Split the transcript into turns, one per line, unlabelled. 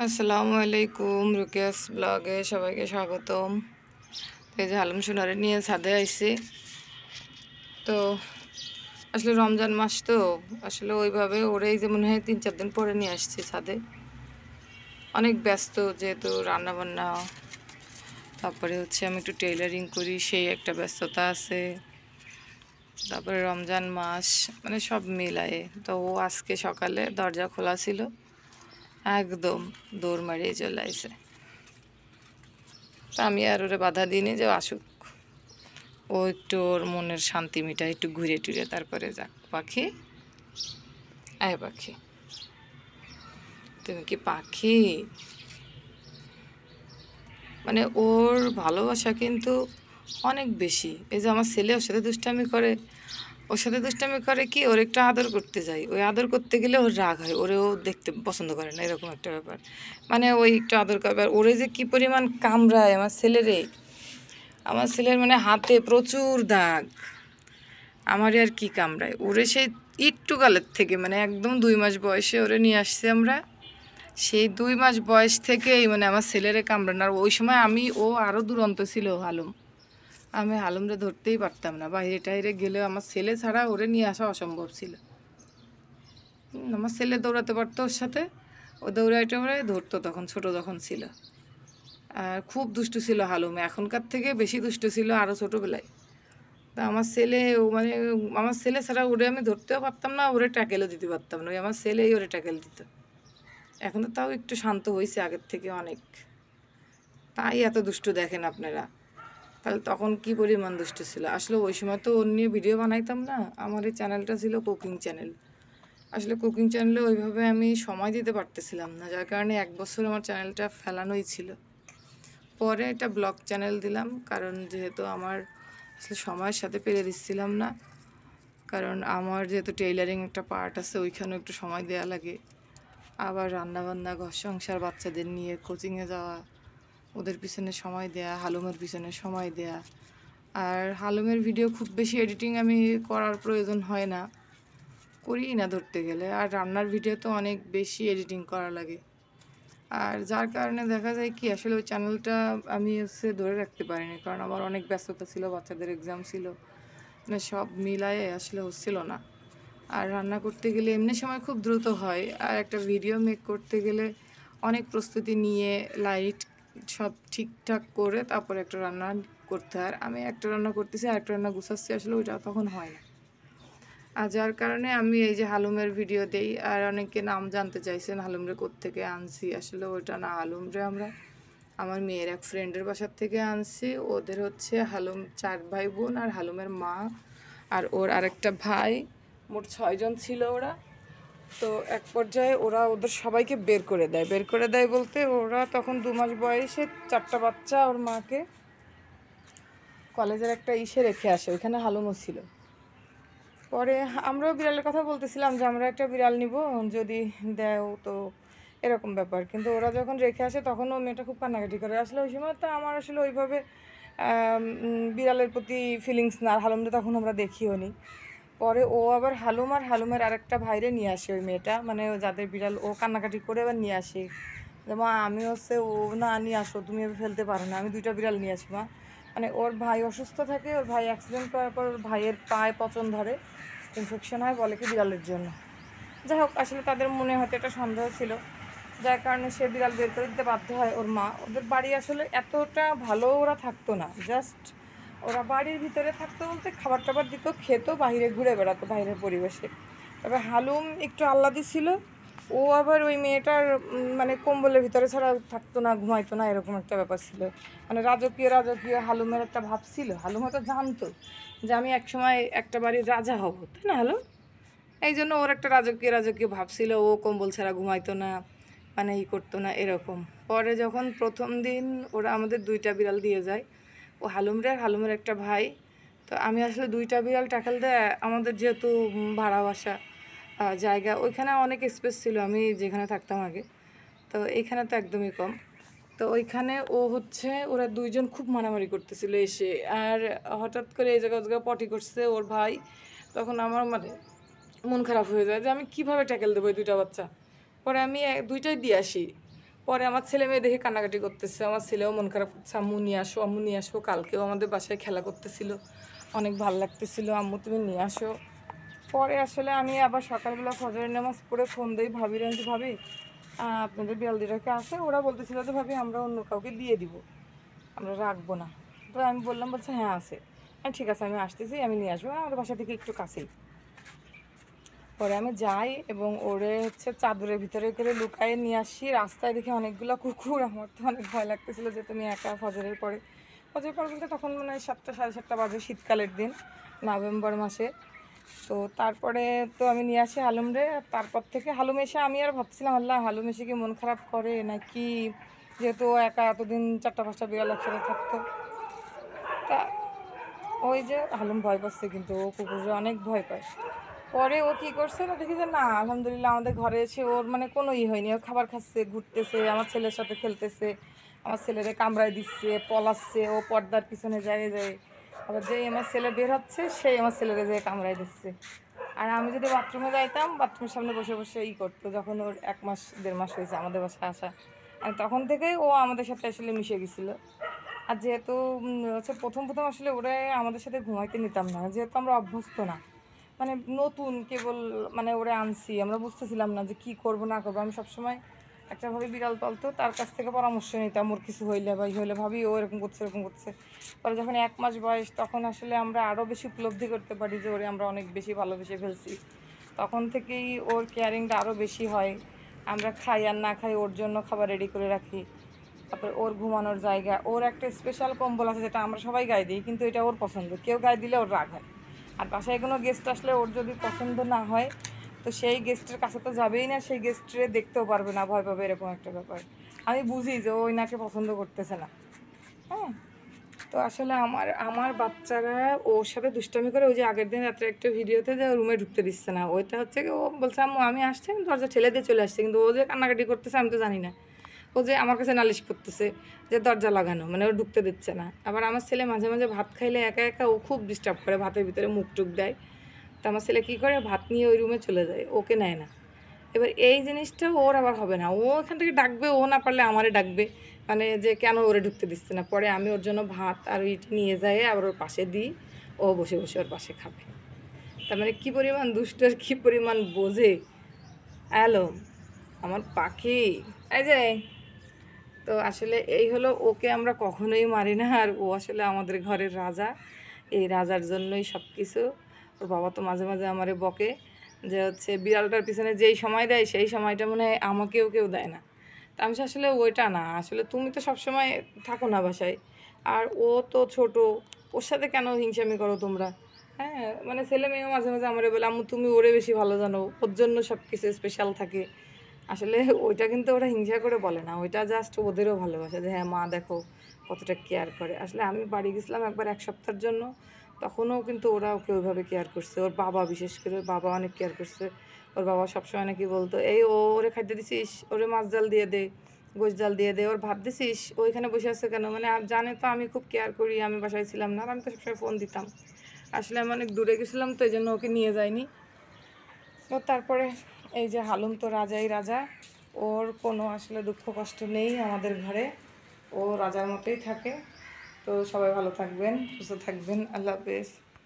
আসসালামু আলাইকুম, রুকিয়াস ব্লগে সবাইকে স্বাগতম। এই যে হালুম সোনারে নিয়ে ছাদে আইছি। তো আসলে রমজান মাস তো আসলে ওইভাবে ওরেই যে মনে হয় 3-4 দিন পরে নিয়ে আসছি ছাদে। অনেক ব্যস্ত যেহেতু রান্না বান্না, তারপরে হচ্ছে আমি একটু টেইলারিং করি, সেই একটা ব্যস্ততা আছে। তারপরে রমজান মাস মানে সব মিলায়ে তো ও আজকে সকালে দরজা খোলা ছিল, একদম দৌড় মারিয়ে চলে আইছে। তা আমি আর ওরে বাধা দিইনি যে আসুক, ও একটু ওর মনের শান্তি মিটায়, একটু ঘুরে টুরে তারপরে যাক। পাখি, আয় পাখি, তুমি কি পাখি? মানে ওর ভালোবাসা কিন্তু অনেক বেশি। এই যে আমার ছেলে ওর সাথে দুষ্টামি করে, কি ওর একটু আদর করতে যাই, ওই আদর করতে গেলে ওর রাগ হয়, ওরেও দেখতে পছন্দ করে না, এরকম একটা ব্যাপার। মানে ওই একটু আদর করবে, আর ওরে যে কি পরিমাণ কামড়ায় আমার ছেলের মানে হাতে প্রচুর দাগ। আমারই আর কি কামড়ায় ওরে, সেই একটু কালের থেকে মানে একদম 2 মাস বয়সে ওরে নিয়ে আসছি আমরা। সেই 2 মাস বয়স থেকেই মানে আমার ছেলেরে কামড়ানো। আর ওই সময় ও আরও দুরন্ত ছিল হালুম, আমি হালুমরে ধরতেই পারতাম না, বাইরে টাইরে গেলেও আমার ছেলে ছাড়া ওরে নিয়ে আসা অসম্ভব ছিল। আমার ছেলে দৌড়াতে পারতো ওর সাথে, ও দৌড়াইতে ধরতো, তখন ছোট যখন ছিল। আর খুব দুষ্টু ছিল হালুম, এখনকার থেকে বেশি দুষ্টু ছিল আরও ছোটোবেলায়। তা আমার ছেলে ছাড়া ওরে আমি ধরতেও পারতাম না, ওরে ট্যাকেলও দিতে পারতাম না, ওই আমার ছেলেই ওরে ট্যাকেল দিত। এখন তো তাও একটু শান্ত হয়েছে আগের থেকে অনেক। তাই এত দুষ্টু দেখেন আপনারা, তাহলে তখন কি পরিমাণ দুষ্টু ছিল। আসলে ওই সময় তো ওর নিয়ে ভিডিও বানাইতাম না, আমার এই চ্যানেলটা ছিল কুকিং চ্যানেল। আসলে কুকিং চ্যানেলে ওইভাবে আমি সময় দিতে পারতেছিলাম না, যার কারণে 1 বছর আমার চ্যানেলটা ফেলানোই ছিল। পরে এটা ব্লগ চ্যানেল দিলাম, কারণ যেহেতু আমার আসলে সময়ের সাথে পেরে দিচ্ছিলাম না। কারণ আমার যেহেতু টেইলারিং একটা পার্ট আছে, ওইখানেও একটু সময় দেওয়া লাগে। আবার রান্নাবান্না, ঘর সংসার, বাচ্চাদের নিয়ে কোচিংয়ে যাওয়া, ওদের পিছনে সময় দেয়া, হালুমের পিছনে সময় দেয়া। আর হালুমের ভিডিও খুব বেশি এডিটিং আমি করার প্রয়োজন হয় না, করি না ধরতে গেলে। আর রান্নার ভিডিও তো অনেক বেশি এডিটিং করা লাগে। আর যার কারণে দেখা যায় কি আসলে ওই চ্যানেলটা আমি ধরে রাখতে পারিনি, কারণ আমার অনেক ব্যস্ততা ছিল, বাচ্চাদের এক্সাম ছিল, মানে সব মিলায়ে আসলে হচ্ছিল না। আর রান্না করতে গেলে এমনি সময় খুব দ্রুত হয়, আর একটা ভিডিও মেক করতে গেলে অনেক প্রস্তুতি নিয়ে লাইট সব ঠিকঠাক করে তারপরে একটা রান্না করতে হয়। আর আমি একটা রান্না করতেছি আর একটা রান্না গুছাচ্ছি, আসলে ওইটা তখন হয় না। আর যার কারণে আমি এই যে হালুমের ভিডিও দেই। আর অনেকে নাম জানতে চাইছেন হালুমরে কোত্থেকে আনছি, আসলে ওইটা না, হালুমরে আমরা আমার মেয়ের এক ফ্রেন্ডের বাসার থেকে আনছি। ওদের হচ্ছে হালুম 4 ভাই বোন আর হালুমের মা আর ওর আরেকটা ভাই, মোট 6 জন ছিল ওরা। তো এক পর্যায়ে ওরা ওদের সবাইকে বের করে দেয় বলতে, ওরা তখন 2 মাস বয়সে 4টা বাচ্চা ওর মাকে কলেজের একটা রেখে আসে, ওইখানে হালুমও ছিল। পরে আমরাও বিড়ালের কথা বলতেছিলাম যে আমরা একটা বিড়াল নিব যদি দেও, তো এরকম ব্যাপার। কিন্তু ওরা যখন রেখে আসে তখন ও মেয়েটা খুব কান্নাকাটি করে। আসলে ওই সময় তো আমার আসলে ওইভাবে বিড়ালের প্রতি ফিলিংস না, আর হালুমটা তখন আমরা দেখিও নি। পরে ও আবার হালুমের আরেকটা ভাইরে নিয়ে আসে, ওই মেয়েটা মানে যাদের বিড়াল, ও কান্নাকাটি করে আবার নিয়ে আসে যে মা আমি ও না নিয়ে আসো, তুমি এভাবে ফেলতে পারো না, আমি 2টা বিড়াল নিয়ে আসি মা। মানে ওর ভাই অসুস্থ থাকে, ওর ভাই অ্যাক্সিডেন্ট করার পর ওর ভাইয়ের পায়ে পচন ধরে, ইনফেকশন হয়, বলে কি বিড়ালের জন্য। যাই হোক, আসলে তাদের মনে হয়তো একটা সন্দেহ ছিল, যার কারণে সে বিড়াল বের করে দিতে বাধ্য হয় ওর মা। ওদের বাড়ি আসলে এতটা ভালো ওরা থাকতো না, জাস্ট ওরা বাড়ির ভিতরে থাকতো বলতে খাবার টাবার দিত, খেত, বাইরে ঘুরে বেড়াতো বাইরের পরিবেশে। তবে হালুম একটু আহ্লাদি ছিল। ও আবার ওই মেয়েটার মানে কম্বলের ভিতরে ছাড়া থাকতো না, ঘুমাইতো না, এরকম একটা ব্যাপার ছিল। মানে রাজকীয় হালুমের একটা ভাব ছিল। হালুম হয়তো জানতো যে আমি একসময় একটা বাড়ির রাজা হব, তাই না হালুম? এই জন্য ওর একটা রাজকীয় ভাব ছিল, ও কম্বল ছাড়া ঘুমাইতো না, মানে করতো না এরকম। পরে যখন প্রথম দিন ওরা আমাদের 2টা বিড়াল দিয়ে যায়, ও হালুমরে আর হালুমের একটা ভাই। তো আমি আসলে 2টা বিড়াল ট্যাকেল দেয়, আমাদের যেহেতু ভাড়া বাসা জায়গা, ওইখানে অনেক স্পেস ছিল আমি যেখানে থাকতাম আগে, তো এইখানে তো একদমই কম। তো ওইখানে ওরা 2জন খুব মারামারি করতেছিল এসে, আর হঠাৎ করে এই জায়গায় পটি করছে ওর ভাই। তখন আমার মানে মন খারাপ হয়ে যায় যে আমি কিভাবে ট্যাকেল দেবো এই 2টা বাচ্চা। পরে আমি 2টাই দিয়ে আসি, পরে আমার ছেলে মেয়ে দেখে কান্নাকাটি করতেছে, আমার ছেলেও মন খারাপ করছে, আম্মু নিয়ে আসো, আম্মু নিয়ে আসো। কালকেও আমাদের বাসায় খেলা করতেছিল, অনেক ভালো লাগতেছিল, আম্মু তুমি নিয়ে আসো। পরে আসলে আমি আবার সকালবেলা ফজরের নামাজ পড়ে ফোন দিই ভাবির, যে ভাবি আপনাদের বিড়াল দুটাকে আছে, ওরা বলতেছিল যে ভাবি আমরা অন্য কাউকে দিয়ে দিব, আমরা রাখবো না। তো আমি বললাম, বলছে হ্যাঁ আছে। হ্যাঁ ঠিক আছে, আমি আসতেছি, আমি নিয়ে আসবো, আমাদের বাসা থেকে একটু কাছেই। পরে আমি যাই এবং ওরে হচ্ছে চাদরের ভিতরে করে লুকায়ে নিয়ে আসি। রাস্তায় দেখি অনেকগুলো কুকুর, আমার তো অনেক ভয় লাগতেছিলো যে তুমি একা ফজরের পরে। ফজরের পর বলতে তখন মনে হয় 7টা 7:30 বাজে, শীতকালের দিন, নভেম্বর মাসে। তো তারপরে তো আমি নিয়ে আসি হালুমরে। তারপর থেকে হালুম এসে আমি আর ভাবছিলাম আল্লাহ হালুম এসে কি মন খারাপ করে নাকি, যেহেতু ও একা এতদিন 4টা 5টা বিড়াল একসাথে থাকতো। তা ওই যে হালুম ভয় পাচ্ছে, কিন্তু ও কুকুরে অনেক ভয় পায়। পরে ও কী করছে না, দেখি যে না আলহামদুলিল্লাহ আমাদের ঘরে এসে ওর মানে কোনো হয়নি, ও খাবার খাচ্ছে, ঘুরতেছে, আমার ছেলের সাথে খেলতেছে, আমার ছেলেরে কামড়ায় দিচ্ছে, পলাচ্ছে, ও পর্দার পিছনে যায় যায়, আবার যেই আমার ছেলে বের হচ্ছে সেই আমার ছেলেরে যেয়ে কামড়ায় দিচ্ছে। আর আমি যদি বাথরুমে যাইতাম, বাথরুমের সামনে বসে বসে করতো, যখন ওর 1 মাস 1.5 মাস হয়েছে আমাদের বাসায় আসা, আর তখন থেকেই ও আমাদের সাথে আসলে মিশে গেছিলো। আর যেহেতু হচ্ছে প্রথম প্রথম আসলে ওরা আমাদের সাথে ঘুমাইতে নিতাম না, যেহেতু আমরা অভ্যস্ত না, মানে নতুন কেবল, মানে ওরা আনছি, আমরা বুঝতেছিলাম না যে কী করবো না করবো। আমি সবসময় একটা ভাবি বিড়াল পালতো, তার কাছ থেকে পরামর্শ নিতাম, ওর কিছু হইলে বা হইলে ভাবি ও এরকম করছে এরকম করছে। পরে যখন 1 মাস বয়স, তখন আসলে আমরা আরও বেশি উপলব্ধি করতে পারি যে ওরে আমরা অনেক বেশি ভালোবেসে ফেলছি। তখন থেকেই ওর কেয়ারিংটা আরও বেশি হয়। আমরা খাই আর না খাই ওর জন্য খাবার রেডি করে রাখি। তারপরে ওর ঘুমানোর জায়গা, ওর একটা স্পেশাল কম্বল আছে যেটা আমরা সবাই গায়ে দিই, কিন্তু এটা ওর পছন্দ, কেউ গায়ে দিলে ওর রাগ হয়। আর বাসায় কোনো গেস্ট আসলে ওর যদি পছন্দ না হয়, তো সেই গেস্টের কাছে তো যাবেই না, সেই গেস্টরে দেখতেও পারবে না, ভয় পাবে, এরকম একটা ব্যাপার। আমি বুঝি যে ও ওইনাকে পছন্দ করতেছে না। হ্যাঁ, তো আসলে আমার আমার বাচ্চারা ওর সাথে দুষ্টামি করে। ওই যে আগের দিন রাত্রে একটা ভিডিওতে যে রুমে ঢুকতে দিচ্ছে না, ওইটা হচ্ছে কি, ও বলছে আম্মু আমি আসছি, কিন্তু দরজা ঠেলে দিয়ে চলে আসছে, কিন্তু ও যে কান্নাকাটি করতেছে আমি তো জানি না। ও যে আমার কাছে নালিশ করতেছে যে দরজা লাগানো, মানে ও ঢুকতে দিচ্ছে না। আবার আমার ছেলে মাঝে মাঝে ভাত খাইলে একা একা ও খুব ডিস্টার্ব করে, ভাতের ভিতরে মুখ টুক দেয়। তো আমার ছেলে কী করে, ভাত নিয়ে ওই রুমে চলে যায়, ওকে নেয় না। এবার এই জিনিসটা ওর আবার হবে না, ও এখান থেকে ডাকবে, ও না পারলে আমারে ডাকবে, মানে যে কেন ওরে ঢুকতে দিচ্ছে না। পরে আমি ওর জন্য ভাত আর ইট নিয়ে যাই, আবার ওর পাশে দিই, ও বসে বসে ওর পাশে খাবে। তার মানে কী পরিমাণ দুষ্ট আর কী পরিমাণ বোঝে। হ্যালো আমার পাখি, এই যে। তো আসলে এই হলো, ওকে আমরা কখনোই মারি না, আর ও আসলে আমাদের ঘরের রাজা। এই রাজার জন্যই সব কিছু। ওর বাবা তো মাঝে মাঝে আমারে বকে যে হচ্ছে বিড়ালটার পিছনে যেই সময় দেয় সেই সময়টা মনে হয় আমাকেও কেউ দেয় না। তা আমি আসলে ওইটা না, আসলে তুমি তো সবসময় থাকো না বাসায়, আর ও তো ছোট, ওর সাথে কেন হিংসামি করো তোমরা? হ্যাঁ, মানে ছেলে মেয়েও মাঝে মাঝে আমারে বলে আম্মু তুমি ওরে বেশি ভালো জানো, ওর জন্য সব কিছু স্পেশাল থাকে। আসলে ওইটা কিন্তু ওরা হিংসা করে বলে না, ওইটা জাস্ট ওদেরও ভালোবাসা, যে হ্যাঁ মা দেখো কতটা কেয়ার করে। আসলে আমি বাড়ি গেছিলাম একবার 1 সপ্তাহের জন্য, তখনও কিন্তু ওরা ওকে ওইভাবে কেয়ার করছে, ওর বাবা বিশেষ করে, ওর বাবা অনেক কেয়ার করছে। ওর বাবা সবসময় নাকি বলতো এই ওরে খাইতে দিছিস, ওরে মাছ জাল দিয়ে দে, গোশ জাল দিয়ে দে, ওর ভাত দিছিস, ওইখানে বসে আছে কেন, মানে জানে তো আমি খুব কেয়ার করি, আমি বাসায় ছিলাম না, আর আমি তো সবসময় ফোন দিতাম। আসলে আমি অনেক দূরে গেছিলাম, তো এই জন্য ওকে নিয়ে যাইনি। তো তারপরে এই যে হালুম তো রাজাই রাজা, ওর কোনো আসলে দুঃখ কষ্ট নেই আমাদের ঘরে, ও রাজার মতোই থাকে। তো সবাই ভালো থাকবেন, সুস্থ থাকবেন, আল্লাহ হাফেজ।